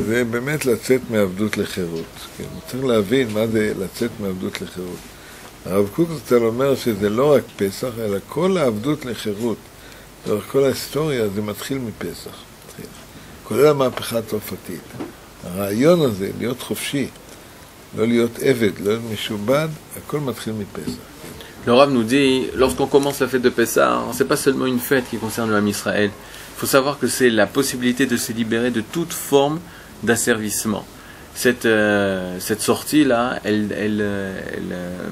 זה באמת לצאת מעבדות לחירות. כן? צריך להבין מה זה לצאת מעבדות לחירות. הרב קוק אומר שזה לא רק פסח, אלא כל העבדות לחירות. לאורך כל ההיסטוריה זה מתחיל מפסח. כולל המהפכה הצרפתית. הרעיון הזה, להיות חופשי, לא להיות עבד, לא להיות משובד, הכל מתחיל מפסח. Le Rav nous dit, lorsqu'on commence la fête de Pessah, c'est pas seulement une fête qui concerne le Ham Israël. Il faut savoir que c'est la possibilité de se libérer de toute forme d'asservissement. Cette sortie-là, elle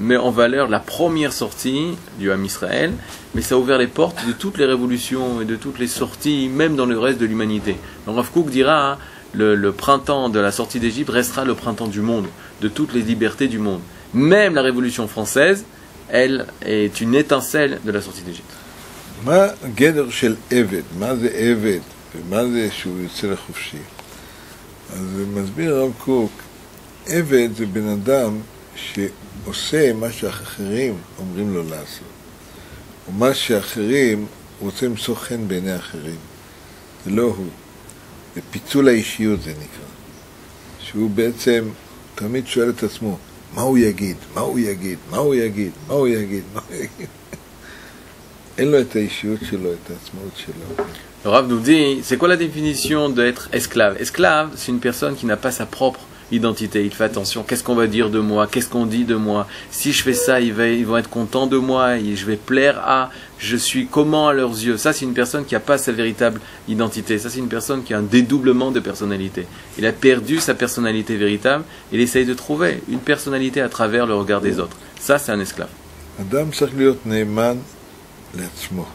met en valeur la première sortie du Ham Israël, mais ça a ouvert les portes de toutes les révolutions et de toutes les sorties, même dans le reste de l'humanité. Donc Rav Kook dira, hein, le printemps de la sortie d'Égypte restera le printemps du monde, de toutes les libertés du monde. Même la révolution française, elle est une étincelle de la sortie d'Égypte. מה גדר של עבד? מה זה עבד? ומה זה שהוא יוצא לחופשי? אז מסביר הרב קוק, עבד זה בן אדם שעושה מה שאחרים אומרים לו לעשות. או מה שאחרים רוצה למצוא חן בעיני אחרים. זה לא הוא. זה פיצול האישיות זה נקרא. שהוא בעצם תמיד שואל את עצמו, מה הוא יגיד? מה הוא יגיד? מה הוא יגיד? מה הוא יגיד? מה הוא יגיד? אין לו את האישיות שלו, את העצמאות שלו. Le Rav nous dit, c'est quoi la définition d'être esclave? Esclave, c'est une personne qui n'a pas sa propre identité. Il fait attention, qu'est-ce qu'on va dire de moi? Qu'est-ce qu'on dit de moi? Si je fais ça, ils vont être contents de moi, et je vais plaire à, je suis comment à leurs yeux? Ça, c'est une personne qui n'a pas sa véritable identité. Ça, c'est une personne qui a un dédoublement de personnalité. Il a perdu sa personnalité véritable, il essaye de trouver une personnalité à travers le regard des autres. Ça, c'est un esclave. אדם צריך להיות נאמן לעצמו,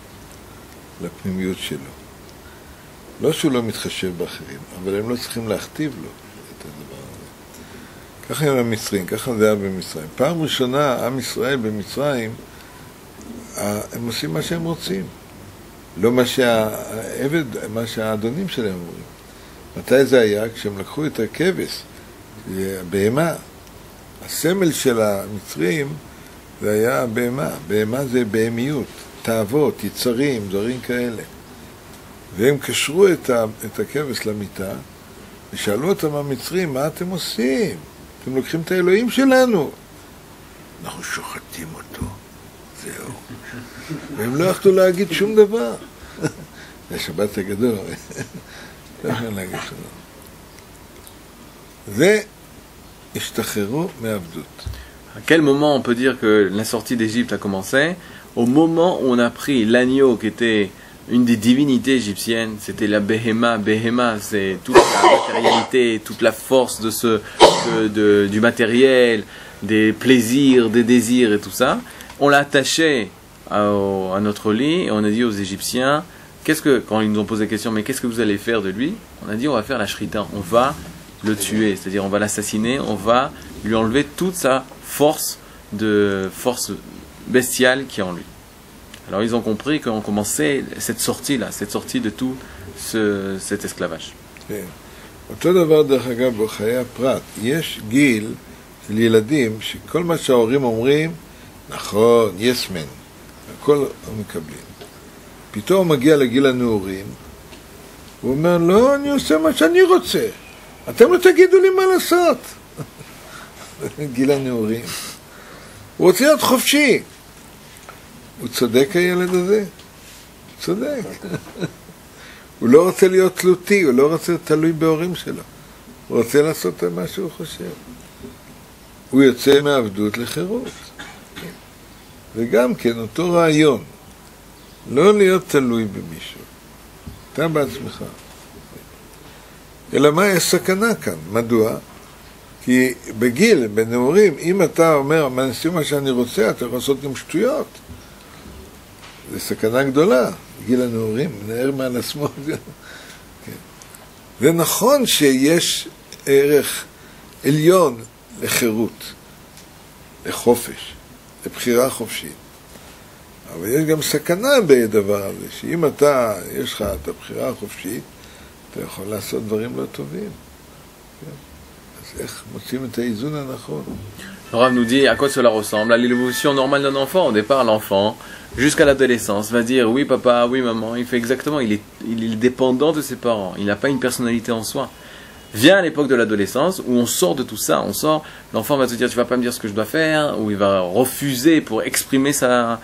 לפנימיות שלו. לא שהוא לא מתחשב באחרים, אבל הם לא צריכים להכתיב לו את הדבר הזה. ככה עם המצרים, ככה זה היה במצרים. פעם ראשונה, עם ישראל במצרים, הם עושים מה שהם רוצים. לא מה שהעבד, מה שהאדונים שלהם אומרים. מתי זה היה? כשהם לקחו את הכבש, בהמה. הסמל של המצרים זה היה בהמה. בהמה זה בהמיות, תאוות, יצרים, דברים כאלה. והם קשרו את הכבש למיטה, ושאלו אותם המצרים, מה אתם עושים? אתם לוקחים את האלוהים שלנו. אנחנו שוחטים אותו. זהו. והם לא יכלו להגיד שום דבר. זה השבת הגדול. לא יכולים להגיד שום דבר. זה השתחררו מעבדות. À quel moment on peut dire que la sortie d'Égypte a commencé? Au moment où on a pris l'agneau qui était une des divinités égyptiennes, c'était la Behema. Behema, c'est toute la matérialité, toute la force du matériel, des plaisirs, des désirs et tout ça. On l'a attaché à notre lit et on a dit aux Égyptiens, quand ils nous ont posé la question, mais qu'est-ce que vous allez faire de lui? On a dit, on va faire la shrita, on va le tuer, c'est-à-dire on va l'assassiner, on va lui enlever toute sa force bestiale qui est en lui. Alors ils ont compris qu'on commençait cette sortie-là, cette sortie de tout cet esclavage. אותו דבר דרך אגב בחיי הפרט. יש גיל של ילדים שכל מה שההורים אומרים, נכון, יסמן, הכל מקבלים. פתאום מגיע לגיל הנעורים, הוא אומר, לא, אני עושה מה שאני רוצה. אתם לא תגידו לי מה לעשות. גיל הנעורים. הוא רוצה להיות חופשי. הוא צודק הילד הזה? הוא צודק. הוא לא רוצה להיות תלותי, הוא לא רוצה להיות תלוי בהורים שלו. הוא רוצה לעשות מה שהוא חושב. הוא יוצא מעבדות לחירות. וגם כן, אותו רעיון. לא להיות תלוי במישהו. אתה בעצמך. אלא מה יש סכנה כאן? מדוע? כי בגיל, בנעורים, אם אתה אומר, מה נעשים מה שאני רוצה, אתה יכול לעשות גם שטויות. זו סכנה גדולה, גיל הנעורים, נער מעל עצמו. זה נכון שיש ערך עליון לחירות, לחופש, לבחירה חופשית. אבל יש גם סכנה בדבר הזה, שאם אתה, יש לך את הבחירה החופשית, אתה יכול לעשות דברים לא טובים. אז איך מוצאים את האיזון הנכון? Le Rav nous dit à quoi cela ressemble à l'évolution normale d'un enfant. Au départ, l'enfant, jusqu'à l'adolescence, va dire oui papa, oui maman. Il fait exactement, il est dépendant de ses parents. Il n'a pas une personnalité en soi. Vient l'époque de l'adolescence où on sort de tout ça, l'enfant va se dire tu vas pas me dire ce que je dois faire, ou il va refuser pour exprimer sa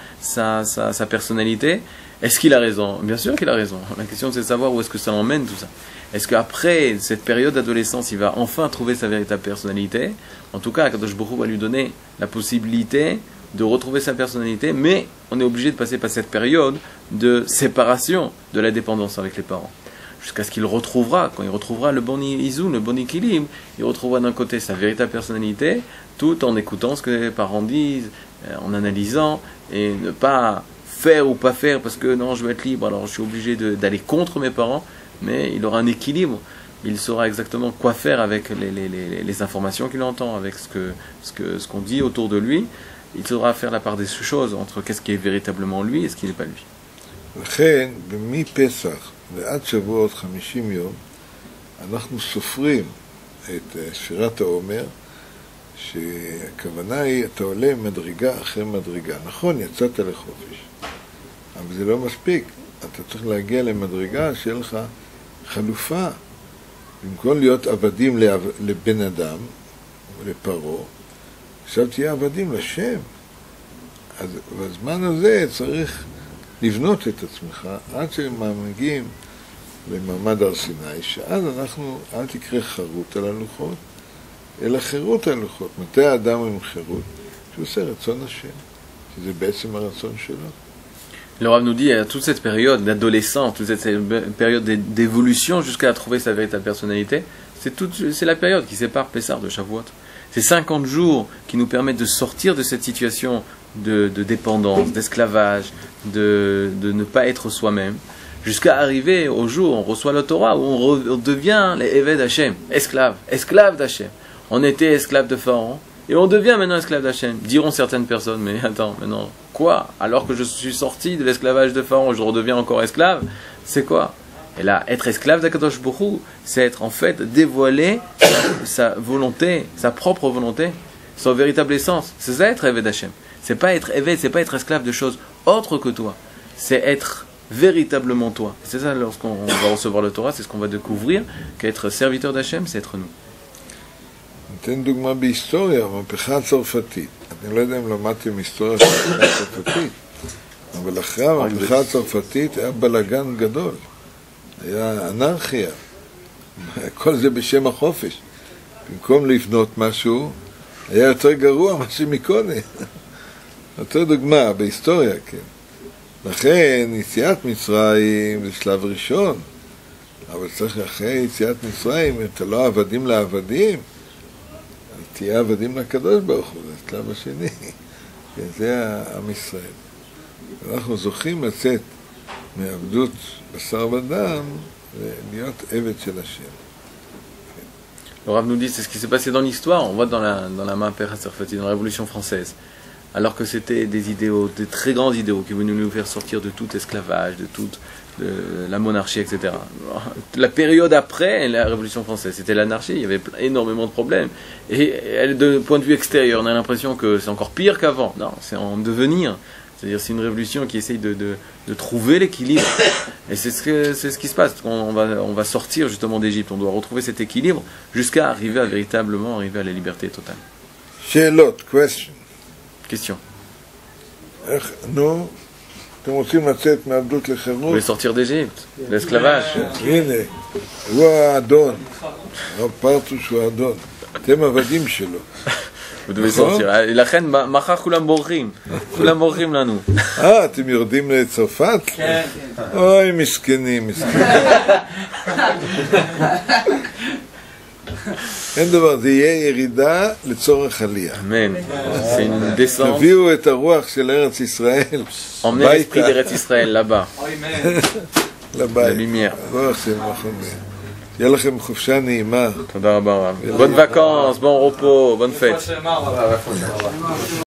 personnalité. Est-ce qu'il a raison? Bien sûr qu'il a raison. La question c'est de savoir où est-ce que ça l'emmène tout ça. Est-ce qu'après cette période d'adolescence, il va enfin trouver sa véritable personnalité? En tout cas, Akadosh Baruch Hu va lui donner la possibilité de retrouver sa personnalité, mais on est obligé de passer par cette période de séparation de la dépendance avec les parents. Jusqu'à ce qu'il retrouvera, quand il retrouvera le bon izoun, le bon équilibre, il retrouvera d'un côté sa véritable personnalité, tout en écoutant ce que les parents disent, en analysant, et ne pas faire ou pas faire parce que non, je veux être libre, alors je suis obligé d'aller contre mes parents, mais il aura un équilibre, il saura exactement quoi faire avec les informations qu'il entend, avec ce qu'on dit autour de lui, il saura faire la part des choses entre qu'est-ce qui est véritablement lui et ce qui n'est pas lui. לכן, מפסח ועד שבועות 50 יום, אנחנו סופרים את ספירת העומר, שהכוונה היא, אתה עולה מדרגה אחרי מדרגה. נכון, יצאת לחופש, אבל זה לא מספיק. אתה צריך להגיע למדרגה שיהיה לך חלופה. במקום להיות עבדים לבן אדם, לפרעה, עכשיו תהיה עבדים לשם. אז בזמן הזה צריך לבנות את עצמך עד שמגיעים למעמד הר סיני, שאז אנחנו, אל תקרא חרות על הלוחות, אלא חירות על הלוחות. מתי האדם עם חירות? שהוא עושה רצון השם, שזה בעצם הרצון שלו. Le Rav nous dit, toute cette période d'adolescence, toute cette période d'évolution jusqu'à trouver sa véritable personnalité, c'est la période qui sépare Pessah de Shavuot. C'est 50 jours qui nous permettent de sortir de cette situation de dépendance, d'esclavage, de ne pas être soi-même, jusqu'à arriver au jour où on reçoit le Torah, où on devient les Eved Hashem, esclaves d'Hashem. On était esclaves de Pharaon, et on devient maintenant esclave d'Hachem. Diront certaines personnes, mais attends, maintenant, quoi? Alors que je suis sorti de l'esclavage de Pharaon, je redeviens encore esclave? C'est quoi? Et là, être esclave d'Akadosh Baruch Hu, c'est être en fait dévoiler sa volonté, sa propre volonté, son véritable essence. C'est ça être Eved d'Hachem. C'est pas être Eved, c'est pas être esclave de choses autres que toi. C'est être véritablement toi. C'est ça, lorsqu'on va recevoir le Torah, c'est ce qu'on va découvrir, qu'être serviteur d'Hachem, c'est être nous. ניתן דוגמה בהיסטוריה, המהפכה הצרפתית. אני לא יודע אם למדתם היסטוריה של המהפכה הצרפתית, אבל אחרי המהפכה הצרפתית היה בלגן גדול. היה אנרכיה. כל זה בשם החופש. במקום לבנות משהו, היה יותר גרוע משהו מקודם. יותר דוגמה בהיסטוריה, כן. לכן יציאת מצרים זה שלב ראשון, אבל צריך אחרי יציאת מצרים, אם אתה לא עבדים לעבדים, תהיה עבדים לקדוש ברוך הוא, זה השלב השני, זה עם ישראל. אנחנו זוכים לצאת מעבדות בשר ודם ולהיות עבד של השם. Le Rav nous dit, c'est ce qui s'est passé dans l'histoire, on voit dans la Mahapera Tsarfati, dans la Révolution française, alors que c'était des idéaux, des très grands idéaux qui venaient nous faire sortir de tout esclavage, de toute la monarchie, etc. La période après la Révolution française, c'était l'anarchie, il y avait énormément de problèmes. Et de point de vue extérieur, on a l'impression que c'est encore pire qu'avant. Non, c'est en devenir. C'est-à-dire c'est une révolution qui essaye de trouver l'équilibre. Et c'est ce qui se passe. On va sortir justement d'Égypte, on doit retrouver cet équilibre jusqu'à véritablement arriver à la liberté totale. Question. Question. Non. אתם רוצים לצאת מעבדות לחירות? Vous voulez sortir d'Égypte, l'esclavage. הנה, הוא האדון. הרב פרטוש הוא האדון. אתם עבדים שלו. Vous devez sortir. לכן, מחר כולם בורחים. כולם בורחים לנו. אתם יורדים לצרפת? כן. אוי, מסכנים. אין דבר, זה יהיה ירידה לצורך עלייה. אמן. C'est une descente. תביאו את הרוח של ארץ ישראל. Emmenez l'esprit d'Eretz Israël là-bas. לבית. lumière. רוח של מחנה. יהיה לכם חופשה נעימה. תודה רבה. Bonnes vacances, bon repos, bonne fête.